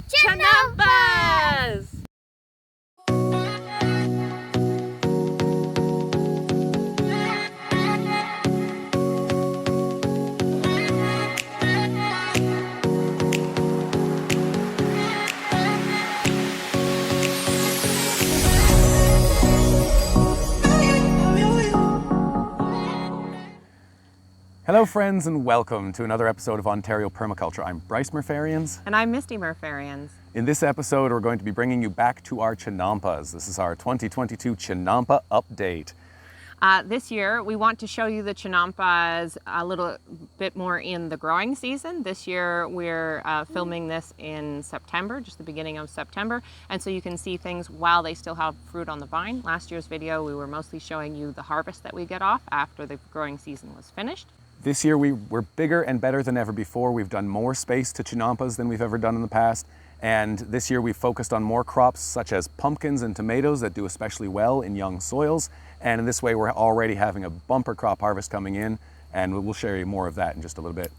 Chinampas! Hello friends and welcome to another episode of Ontario Permaculture. I'm Bryce Murph'Ariens. And I'm Misty Murph'Ariens. In this episode we're going to be bringing you back to our Chinampas. This is our 2022 Chinampa update. This year we want to show you the Chinampas a little bit more in the growing season. This year we're filming this in September, just the beginning of September, and so you can see things while they still have fruit on the vine. Last year's video we were mostly showing you the harvest that we get off after the growing season was finished. This year we're bigger and better than ever before. We've done more space to Chinampas than we've ever done in the past. And this year we've focused on more crops such as pumpkins and tomatoes that do especially well in young soils. And in this way we're already having a bumper crop harvest coming in, and we'll share you more of that in just a little bit.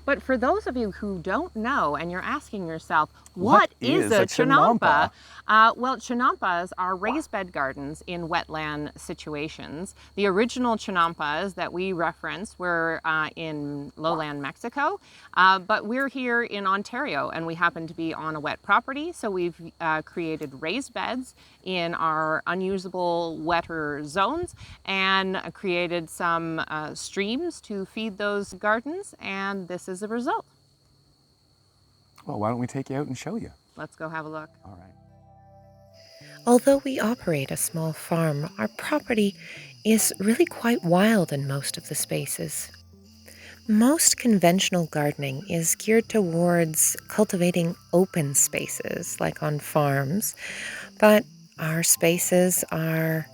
But for those of you who don't know and you're asking yourself, what is a Chinampa? Well, Chinampas are raised bed gardens in wetland situations. The original Chinampas that we referenced were in lowland Mexico, but we're here in Ontario and we happen to be on a wet property, so we've created raised beds in our unusable wetter zones and created some streams to feed those gardens, and this is the result. Well, why don't we take you out and show you? Let's go have a look. All right. Although we operate a small farm, our property is really quite wild in most of the spaces. Most conventional gardening is geared towards cultivating open spaces, like on farms, but our spaces are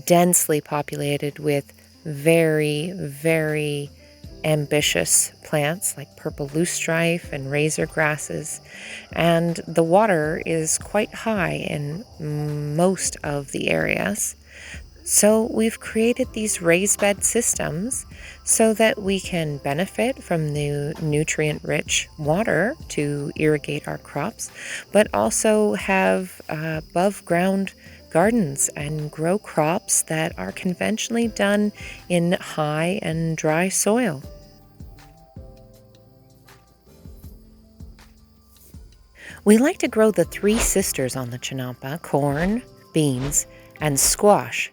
densely populated with very, very ambitious plants like purple loosestrife and razor grasses, and the water is quite high in most of the areas. So we've created these raised bed systems so that we can benefit from the nutrient-rich water to irrigate our crops, but also have above-ground gardens and grow crops that are conventionally done in high and dry soil. We like to grow the three sisters on the Chinampa: corn, beans, and squash.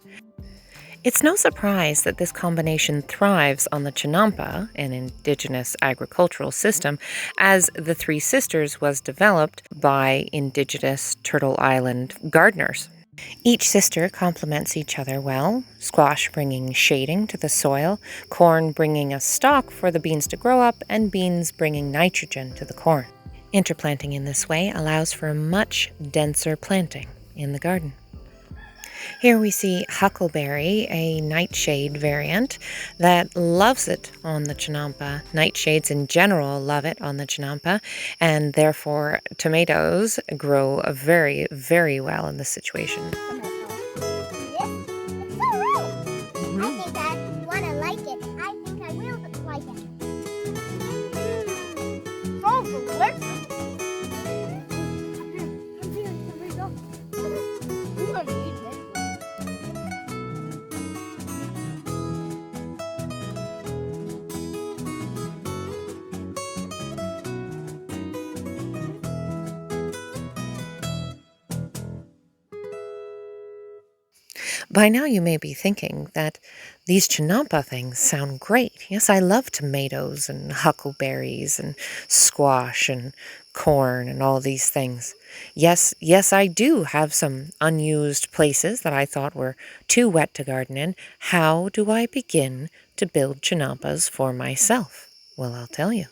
It's no surprise that this combination thrives on the Chinampa, an indigenous agricultural system, as the Three Sisters was developed by indigenous Turtle Island gardeners. Each sister complements each other well, squash bringing shading to the soil, corn bringing a stalk for the beans to grow up, and beans bringing nitrogen to the corn. Interplanting in this way allows for a much denser planting in the garden. Here we see huckleberry, a nightshade variant that loves it on the Chinampa. Nightshades in general love it on the Chinampa, and therefore tomatoes grow very, very well in this situation. By now you may be thinking that these Chinampa things sound great. Yes, I love tomatoes and huckleberries and squash and corn and all these things. Yes, I do have some unused places that I thought were too wet to garden in. How do I begin to build Chinampas for myself? Well, I'll tell you.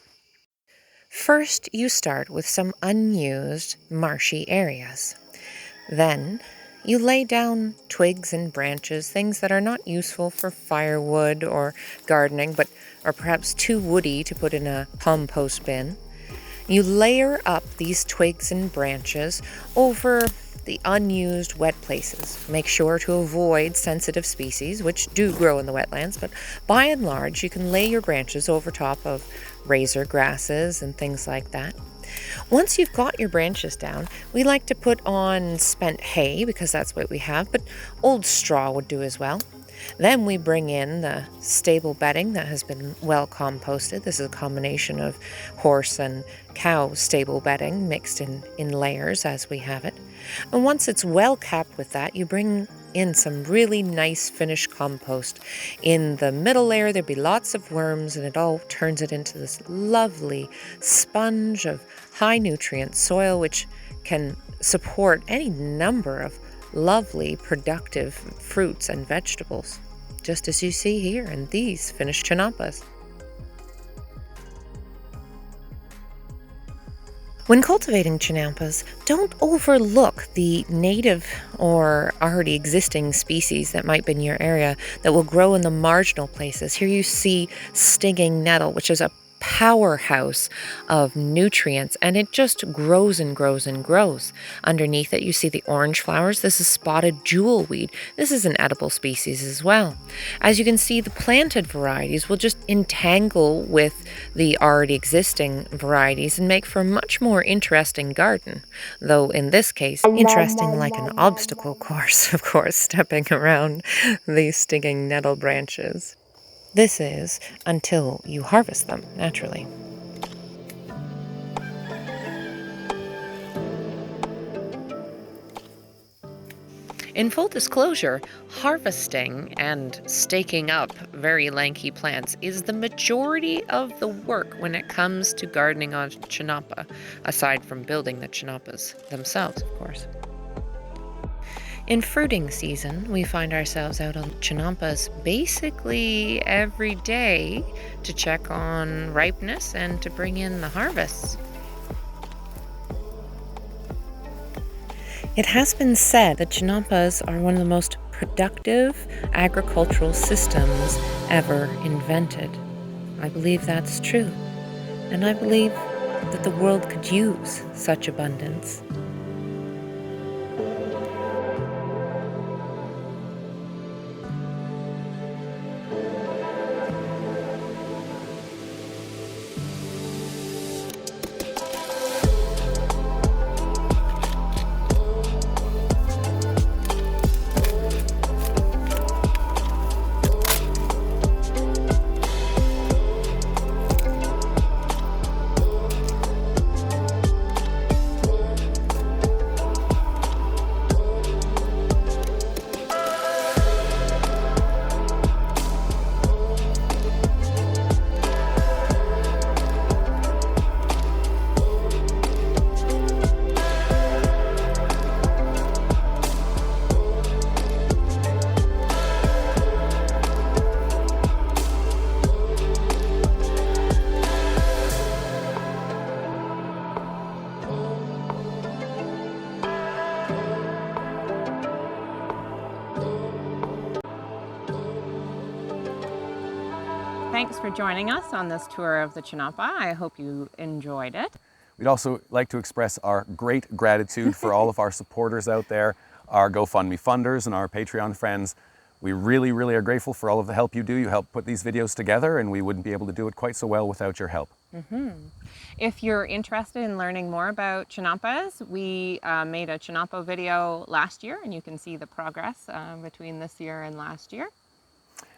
First, you start with some unused marshy areas. Then you lay down twigs and branches, things that are not useful for firewood or gardening, but are perhaps too woody to put in a compost bin. You layer up these twigs and branches over the unused wet places. Make sure to avoid sensitive species, which do grow in the wetlands, but by and large, you can lay your branches over top of razor grasses and things like that. Once you've got your branches down, we like to put on spent hay because that's what we have, but old straw would do as well. Then we bring in the stable bedding that has been well composted. This is a combination of horse and cow stable bedding mixed in layers as we have it. And once it's well capped with that, you bring in some really nice finished compost. In the middle layer, there'd be lots of worms, and it all turns it into this lovely sponge of high nutrient soil, which can support any number of lovely, productive fruits and vegetables, just as you see here in these finished chinampas. When cultivating chinampas, don't overlook the native or already existing species that might be in your area that will grow in the marginal places. Here you see stinging nettle, which is a powerhouse of nutrients, and it just grows and grows and grows. Underneath it, you see the orange flowers. This is spotted jewelweed. This is an edible species as well. As you can see, the planted varieties will just entangle with the already existing varieties and make for a much more interesting garden, though in this case, interesting like an obstacle course, of course, stepping around these stinging nettle branches. This is until you harvest them, naturally. In full disclosure, harvesting and staking up very lanky plants is the majority of the work when it comes to gardening on chinampa, aside from building the chinampas themselves, of course. In fruiting season, we find ourselves out on chinampas basically every day to check on ripeness and to bring in the harvests. It has been said that chinampas are one of the most productive agricultural systems ever invented. I believe that's true, and I believe that the world could use such abundance. Thanks for joining us on this tour of the Chinampa. I hope you enjoyed it. We'd also like to express our great gratitude for all of our supporters out there, our GoFundMe funders and our Patreon friends. We really, really are grateful for all of the help you do. You help put these videos together, and we wouldn't be able to do it quite so well without your help. If you're interested in learning more about Chinampas, we made a Chinampa video last year, and you can see the progress between this year and last year.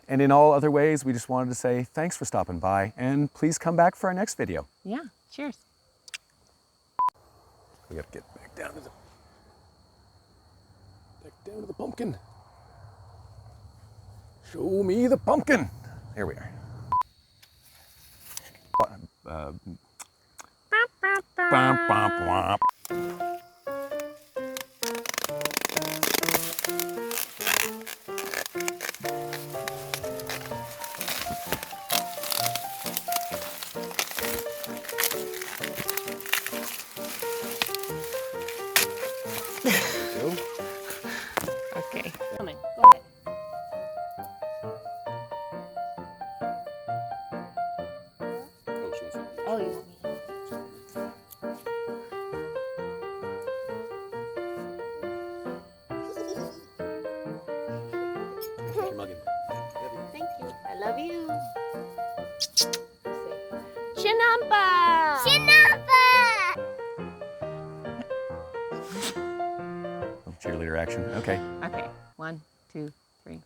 And in all other ways, we just wanted to say thanks for stopping by, and please come back for our next video. Yeah, cheers. We gotta get back down to the pumpkin. Show me the pumpkin. Here we are. Bump, bump, bump. Okay. Come in. Go ahead. Oh, you want me? Thank you. I love you. Chinampa! Chinampa! cheerleader action. Okay. Okay, 1, 2, 3.